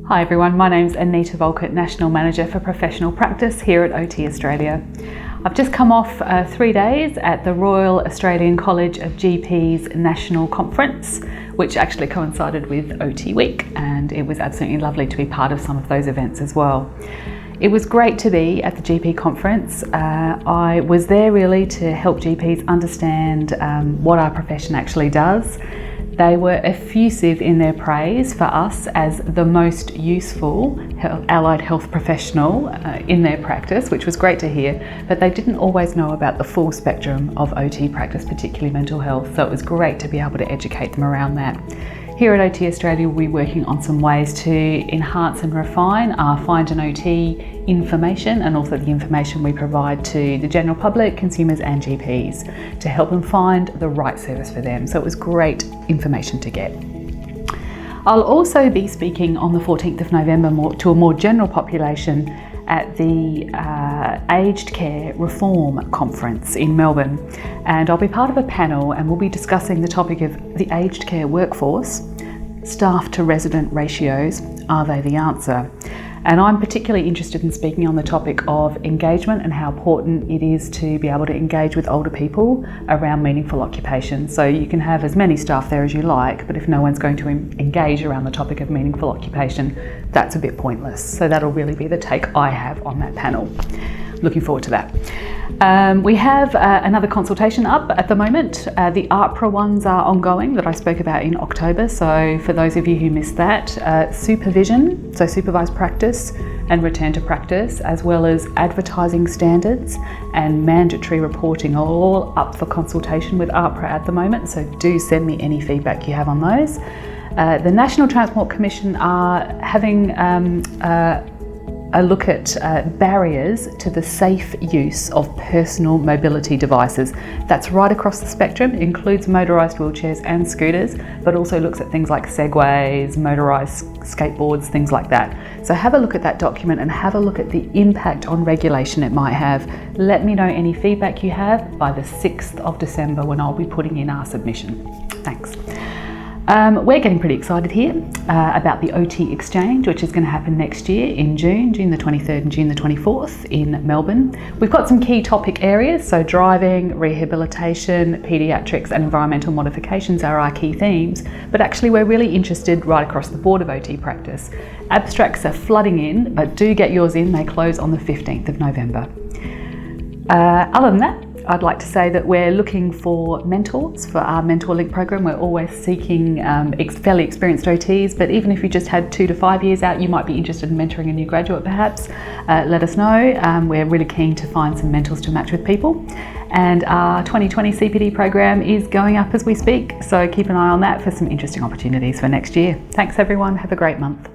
Hi everyone, my name's Anita Volkert, National Manager for Professional Practice here at OTA Australia. I've just come off 3 days at the Royal Australian College of GPs National Conference, which actually coincided with OT Week, and it was absolutely lovely to be part of some of those events as well. It was great to be at the GP conference. I was there really to help GPs understand what our profession actually does. They were effusive in their praise for us as the most useful allied health professional in their practice, which was great to hear, but they didn't always know about the full spectrum of OT practice, particularly mental health, so it was great to be able to educate them around that. Here at OTA Australia, we're working on some ways to enhance and refine our Find an OT information and also the information we provide to the general public, consumers and GPs to help them find the right service for them. So it was great information to get. I'll also be speaking on the 14th of November to a more general population at the Aged Care Reform Conference in Melbourne, and I'll be part of a panel and we'll be discussing the topic of the aged care workforce. Staff to resident ratios, are they the answer? And I'm particularly interested in speaking on the topic of engagement and how important it is to be able to engage with older people around meaningful occupation. So you can have as many staff there as you like, but if no one's going to engage around the topic of meaningful occupation, that's a bit pointless. So that'll really be the take I have on that panel. Looking forward to that. We have another consultation up at the moment. The APRA ones are ongoing that I spoke about in October. So for those of you who missed that, supervision, so supervised practice and return to practice, as well as advertising standards and mandatory reporting are all up for consultation with APRA at the moment. So do send me any feedback you have on those. The National Transport Commission are having a look at barriers to the safe use of personal mobility devices. That's right across the spectrum. It includes motorised wheelchairs and scooters, but also looks at things like segways, motorised skateboards, things like that. So have a look at that document and have a look at the impact on regulation it might have. Let me know any feedback you have by the 6th of December when I'll be putting in our submission. Thanks. We're getting pretty excited here about the OTA Exchange, which is going to happen next year in June the 23rd and June the 24th in Melbourne. We've got some key topic areas, so driving, rehabilitation, paediatrics and environmental modifications are our key themes, but actually we're really interested right across the board of OT practice. Abstracts are flooding in, but do get yours in, they close on the 15th of November. Other than that, I'd like to say that we're looking for mentors for our Mentor Link program. We're always seeking fairly experienced OTs, but even if you just had 2 to 5 years out, you might be interested in mentoring a new graduate perhaps. Let us know. We're really keen to find some mentors to match with people. And our 2020 CPD program is going up as we speak, so keep an eye on that for some interesting opportunities for next year. Thanks everyone, have a great month.